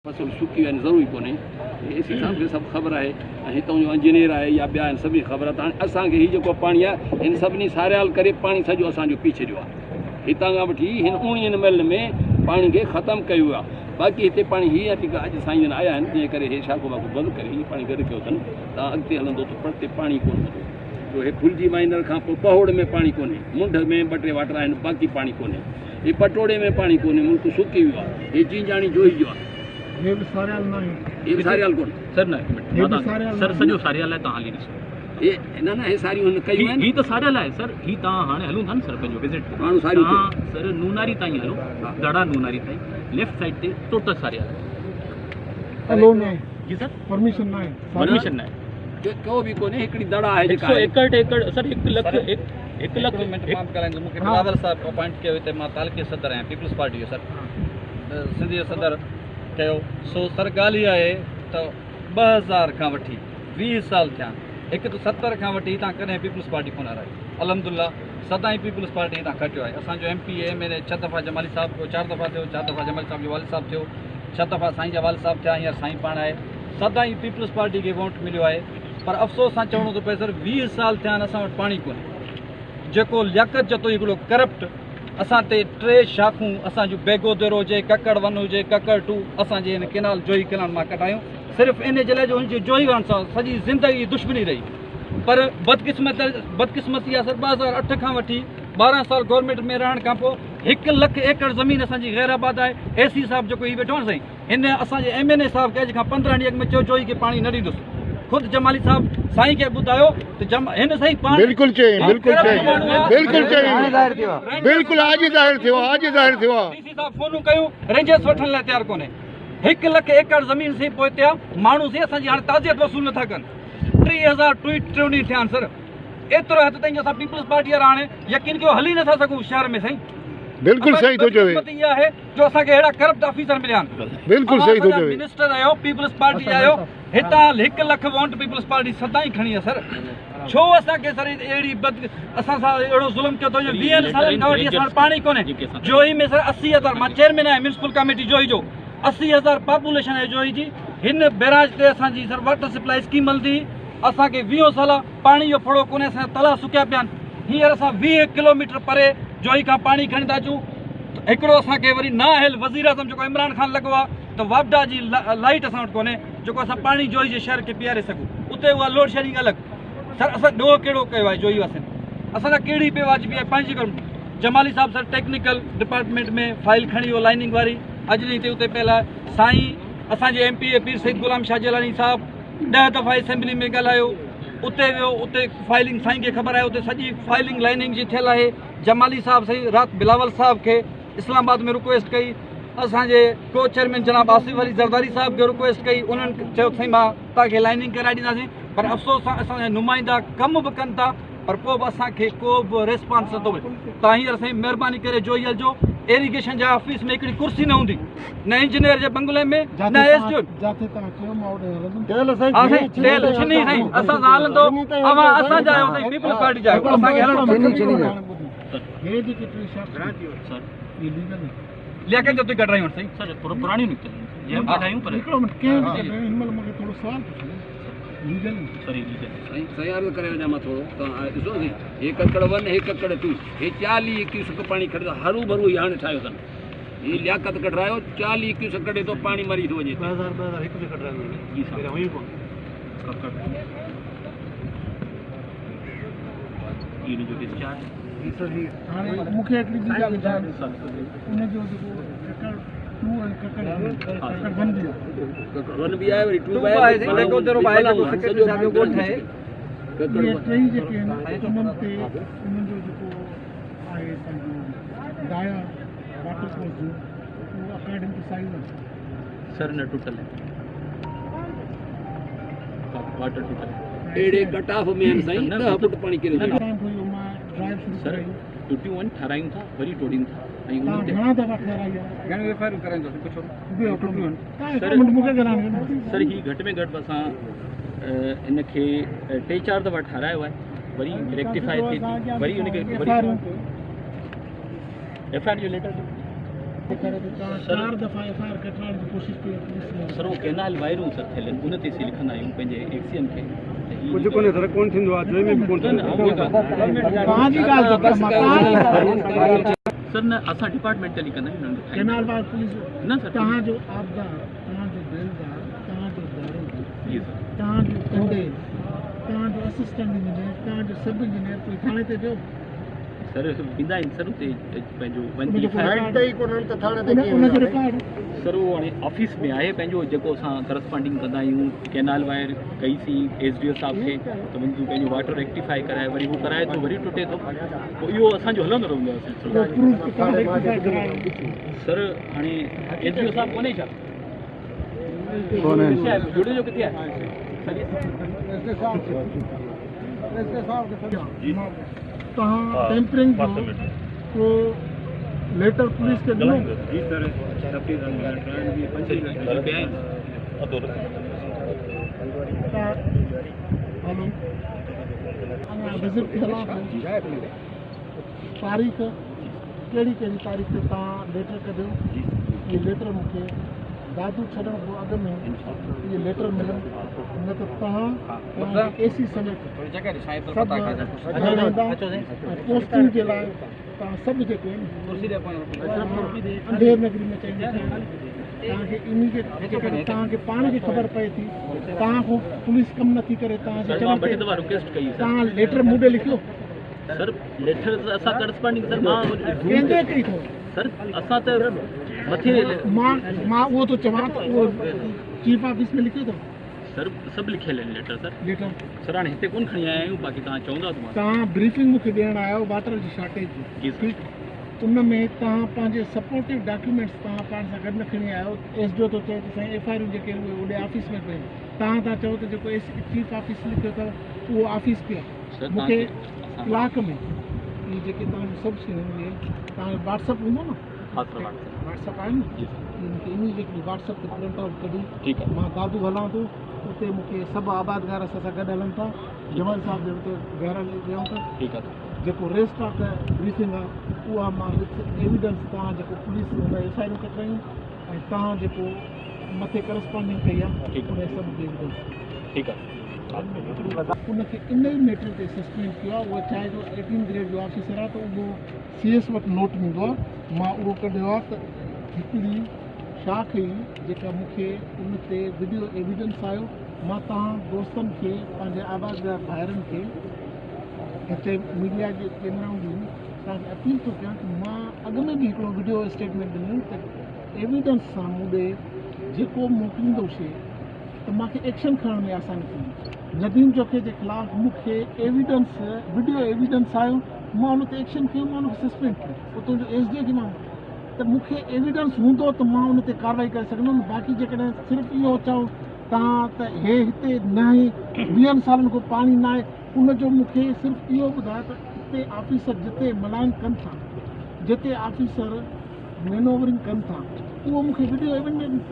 फसल सुकी आहिनि ज़रूरी कोन्हे एसी साहब खे सभु ख़बर आहे ऐं हितां जो इंजीनियर आहे या ॿिया आहिनि सभिनी ख़बर आहे। त असांखे हीउ जेको पाणी आहे हिन सभिनी सारियाल करे पाणी सॼो असांजो पी छॾियो आहे। हितां खां वठी हिन 19 महिल में पाणी खे ख़तमु कयो आहे। बाक़ी हिते पाणी हीअ आहे की अॼु साईं जन आया आहिनि जंहिं करे हे शाखो वाखो बंदि करे हीअ पाणी गॾु कयो अथनि। तव्हां अॻिते हलंदो त परते पाणी कोन हूंदो। छो हे फुलजी माइनर खां पोइ पहोड़ में पाणी कोन्हे, मुंड में ॿ टे वाटर आहिनि, बाक़ी पाणी कोन्हे। हे पटोड़े में पाणी कोन्हे, मुल्क सुकी वियो आहे। हे चीजाणी जोई जो आहे। ये भी सारियाल नहीं, ये सारियाल कोन सर न सर सॼो सारियाल आहे। तव्हां हली ॾिसो ये न हे सारियूं हिन कयूं आहिनि। ही त सारियाल आहे सर। ही तव्हां हाणे हलूं था न सर पंहिंजो विज़िट ते। माण्हू सारियूं तव्हां सर नूनारी ताईं हलो, दड़ा नूनारी ताईं लेफ्ट साइड ते टोटल सारियाल आहे। अलोन है जी सर, परमिशन ना है, परमिशन है को भी कोन्हे। हिकिड़ी दड़ा आहे जेका 161 एकड़ सर 1 लख 1 लख तमामु कराईंदो। मूंखे बिलावल साहब अपॉइंट कयो हिते, मां तालुके सदर आहियां पीपल्स पार्टी जो सर, सिंधी जो सदर कयो। सो सर ॻाल्हि इहा आहे त 2000 खां वठी 20 साल थिया। हिकु त 70 खां वठी तव्हां कॾहिं पीपल्स पार्टी कोन हराई। अलहमदुल्ला सदाईं पीपल्स पार्टी तव्हां खटियो आहे। असांजो MP MLA 6 दफ़ा जमाली साहब को 4 दफ़ा थियो, 4 दफ़ा जमाली साहब जो वालिद साहब थियो, 6 दफ़ा साईं जा वालिद साहब थिया, हींअर साईं पाण आहे। सदाईं पीपल्स पार्टी खे वोट मिलियो आहे। पर अफ़सोस सां चवणो थो पए सर 20 साल थिया आहिनि असां वटि पाणी कोन्हे। जेको लियाकत जतो हिकिड़ो करप्ट असां ते 3 शाखूं असांजो बेगोदरो हुजे, ककड़ 1 हुजे, ककड़ 2 असांजे हिन केनाल जोई केनाल मां कढायूं सिर्फ़ु इन जे लाइ जो हुनजी जोई वण सां सॼी ज़िंदगी दुश्मनी रही। पर बदकिस्मती आहे सर 2008 खां वठी 12 साल गवर्नमेंट में रहण खां पोइ 1 लख एकड़ ज़मीन असांजी गैर आबाद आहे। AC साहब जेको ही वेठो आहे साईं, हिन असांजे MNA साहब खे अॼु खां 15 ॾींहं में चयो जोई खे पाणी न ॾींदुसि। ख़ुदि जमाली साहब साईं खे ॿुधायो त हिन साईं पाणी बिल्कुल चाहिए, बिल्कुल चाहिए, बिल्कुल चाहिए, बिल्कुल आज ही जाहिर थियो, आज ही जाहिर थियो। DC साहब फोनूं कयूं, रेंजर्स वठण लाइ तयारु कोन्हे। 1 लख एकड़ ज़मीन से पोइ थिया माण्हू से असांजी हाणे ताज़ियत वसूल नथा कनि। 3000 ट्वीट थिया आहिनि सर। एतिरो हद ताईं असां पीपल्स पार्टी वारा हाणे यकीन कयो हली नथा सघूं शहर में साईं। बिल्कुल सही थो चवे। इहा आहे जो असांखे अहिड़ा करप्ट ऑफिसर मिलिया आहिनि। बिल्कुल सही थो चवे। मिनिस्टर आयो, पीपल्स पार्टी आयो, हितां 1 लख वोट पीपल्स पार्टी सदाईं खणी आहे सर। छो असांखे सर अहिड़ी असां सां अहिड़ो ज़ुल्म कयो अथव। 20 सालनि खां वठी असां पाणी कोन्हे। जोई में सर 80,000, मां चेयरमैन आहियां म्यूनिसिपल कमेटी जोई जो, 80,000 पॉपुलेशन आहे जोई जी। हिन बैराज ते असांजी सर वाटर सप्लाई स्कीम हलंदी। असांखे 20 साल पाणी जो फड़ो कोन्हे, असांजा तला सुकिया पिया आहिनि। हींअर असां 20 किलोमीटर परे जोई खां पाणी खणी था अचूं। हिकिड़ो असांखे वरी नाहिल वज़ीर आज़म जेको इमरान ख़ान लॻो आहे त वापडा जी लाइट असां वटि कोन्हे जेको असां पाणी जोई जे शहर खे पीआरे सघूं। उते उहा लोड शेडिंग अलॻि। सर असां ॾोह कहिड़ो कयो आहे जोई वासियुनि, असां कहिड़ी बेवाजिबी आहे पंहिंजी करणु। जमाली साहब सर टेक्निकल डिपार्टमेंट में फाइल खणी वियो लाइनिंग वारी, अॼु ॾींहं ते उते पियल आहे। साईं असांजे MP पीर सईद गुलाम शाह जलानी साहब 10 दफ़ा असेंबली में ॻाल्हायो, उते वियो, उते फाइलिंग साईं खे ख़बर आहे, उते सॼी फाइलिंग लाइनिंग जी थियल आहे। जमाली साहब साईं राति बिलावल साहब खे इस्लामाबाद में रिक्वेस्ट कई, असांजे को चेयरमैन जनाब आसिफ अली ज़रदारी साहब खे रिक्वेस्ट कई, उन्हनि चयो साईं मां तव्हांखे लाइनिंग कराए ॾींदासीं। पर अफ़सोस सां असांजा नुमाइंदा कमु बि कनि था पर पोइ बि असांखे को बि रिस्पॉन्स नथो मिले। तव्हां हींअर साईं महिरबानी करे जोई हलिजो। इरिगेशन जा ऑफिस में हिकिड़ी कुर्सी न हूंदी, न इंजीनियर जे बंगले में, न एसडीओ। असां सां हलंदो असांजा आहियो साईं, पीपल्स पार्टी जा आहियो, असांखे हलणो। लियाकत जो तुम कट रही हो सही सर पुरानी निकल ये हम कटायूं पर हिकिड़ो मिनट के हिनमल मूंखे थोरो सवाल पुछो लीगल सॉरी लीगल सही अर्ज़ु करे वञा मां थोरो। तव्हां ॾिसो नी, हे ककड़ 1 हे ककड़ 2 हे 40 क्यूसेक पाणी खणंदा हरू भरू ई हाणे ठाहियो अथनि। ही लियाकत कढायो 40 क्यूसेक कढे थो, पाणी मरी थो वञे। 2001 से कढायो जी सर, वही को ककड़ ये जो डिस्चार्ज सर ही हाणे मूंखे हिकिड़ी ॿी ॻाल्हि ॿुधायो सर, उनजो जेको ककड़ 2 ऐं ककड़ 1 बि आहे। ककड़ 1 बि आहे, वरी 2 बि आहे, बेगोदरो आहे, जेको सेक्रेटरी साहब जो ॻोठ आहे। ये टई जेके आहिनि उन्हनि ते उन्हनि जो जेको आहे पंहिंजो दाया वाटर कोर्स जो उहो अकॉर्डिंग टू साइज सर न टूटल है, वाटर टूटल है। एड़े कट ऑफ में आहिनि साईं, 10 फुट पाणी किरे थो। ड्राइव शुरू सर टूटी वन ठहरायूं था, वरी टोड़ीनि था ऐं उन ते घणा दफ़ा ठहराई आहे, घणी वेफाइरूं कराईंदासीं कुझु सर मूंखे ॻाल्हाइणो सर ही घटि में घटि असां इनखे 3-4 दफ़ा ठहरायो आहे, वरी रेक्टिफाई थिए थी, वरी उनखे FIR जो लेटर चार दफ़ा FIR कटाइण जी कोशिशि कई पुलिस ने। सर वो कैनाल वायरूं सर थियल आहिनि उन ते असीं लिखंदा आहियूं पंहिंजे एक्सीएम खे कुझु कोन्हे सर, कोन थींदो आहे, जोइ में बि कोन थींदो आहे। तव्हांजी ॻाल्हि जो पर मकान सर न असां डिपार्टमेंटली कंदा आहियूं उन्हनि खे कैनाल बाग पुलिस न सर तव्हांजो आबदार, तव्हांजो बेलदार, तव्हांजो दारोगा, जी सर तव्हांजो कंडे, तव्हांजो असिस्टेंट इंजीनियर, तव्हांजो सब इंजीनियर कोई थाणे ते वियो सर वेंदा आहिनि सर उते पंहिंजो उनजो वञी उनजो रिकॉर्ड सर उहो हाणे ऑफिस में आहे पंहिंजो जेको असां करस्पॉन्डिंग कंदा आहियूं कैनाल वायर कईसीं SDO साहब खे त मुंहिंजो पंहिंजो वाटर रेक्टिफाई कराए वरी हू कराए थो वरी टुटे थो पोइ इहो असांजो हलंदो रहंदो आहे सिलसिलो वो प्रूफ रिकॉर्ड रेक्टिफाई करायो। सर हाणे SDO साहब कोन्हे छा किथे आहे जुड़े जो किथे आहे तव्हां टेम्परिंग जो को लेटर पुलिस खे ॾिनो? जी सर, हलो अञा विज़िट थियल आहे तारीख़ कहिड़ी कहिड़ी तारीख़ ते तव्हां लेटर कढियो? इहे लेटर मूंखे दादू छॾण खां अॻु में इहे लेटर मिलनि, न त तव्हां AC समेत सभु घर वेंदा ऐं पोस्टिंग जे लाइ तव्हां सभु जेके आहिनि अंधेर नगरी में चईंदा तव्हांखे इमीडिएट तव्हांखे पाण खे ख़बर पए थी तव्हां खां पुलिस कमु नथी करे तव्हांखे चवण ते रिक्वेस्ट कई तव्हां लेटर मूं ॾे लिखियो सर लेटर त असां करस्पॉन्डिंग सर मां कंहिंजे कई अथव? सर असां त मथे मां उहो थो चवां त उहो चीफ ऑफिस में लिखियो अथव सर सभु लिखियल आहिनि लेटर सर लेटर? सर हाणे हिते कोन खणी आया आहियूं बाक़ी तव्हां चवंदा त मां तव्हां ब्रीफिंग मूंखे ॾियणु आयो वाटर जी शॉर्टेज जी जी उन में तव्हां पंहिंजे सपोर्टिव डॉक्यूमेंट्स तव्हां पाण सां गॾु न खणी आयो। SDO थो चए त साईं FIR जेके उहे होॾे ऑफिस में पिया तव्हां था चओ त जेको चीफ ऑफिस लिखियो अथव उहो ऑफिस पिया सर मूंखे कलाक में इहे जेके तव्हांजो सभु शयूं इहे तव्हांजो WhatsApp हूंदो न? हा सर WhatsApp आहे न? जी सर मूंखे इमीडिएटली WhatsApp ते प्रिंट आउट कढी ठीकु आहे मां दादू हलां थो उते मूंखे सभु आबादगार असां सां गॾु हलनि था जमल साहब जे हुते घर वियूं था ठीकु आहे जेको रेस्ट ऑफ द ब्रीफिंग आहे उहा मां एविडेंस तव्हां जेको पुलिस हुन FIR कटायूं ऐं तव्हां जेको मथे करस्पॉन्डिंग कई आहे ठीकु उन सभु एविडेंस ठीकु आहे उनखे इन ई मैटर ते सस्पेंड कयो आहे। उहा चाहे जो 18 ग्रेड जो ऑफिसर आहे त उहो CS वटि नोट ईंदो आहे मां उहो कढियो आहे त हिकिड़ी शाख हुई जेका मूंखे उन ते वीडियो एविडेंस आयो। मां तव्हां दोस्तनि खे पंहिंजे आबादगार भाइरनि खे हिते मीडिया जे कैमराऊं बि तव्हांखे अपील थो कयां कि मां अॻु में बि हिकिड़ो वीडियो स्टेटमेंट ॾिनो त एविडेंस सां मूं ॾे जेको मोकिलींदो शइ त मूंखे एक्शन खणण में आसानी थींदी। नदीम जोखे जे ख़िलाफ़ु मूंखे एविडेंस वीडियो एविडेंस आयो मां उन ते एक्शन खयो मां उनखे सस्पेंड कयो उतां जो SDO खे मां त मूंखे एविडेंस हूंदो त मां उन ते कार्रवाई करे सघंदुमि। बाक़ी जेकॾहिं सिर्फ़ु इहो चओ तव्हां त हे हिते न आहे 20 सालनि खां पाणी न आहे उनजो मूंखे सिर्फ़ु इहो ॿुधायो त हिते ऑफिसर जिते मलाइन कनि था जिते ऑफिसर मैनोवरिंग कनि था उहो मूंखे वीडियो एविडेंस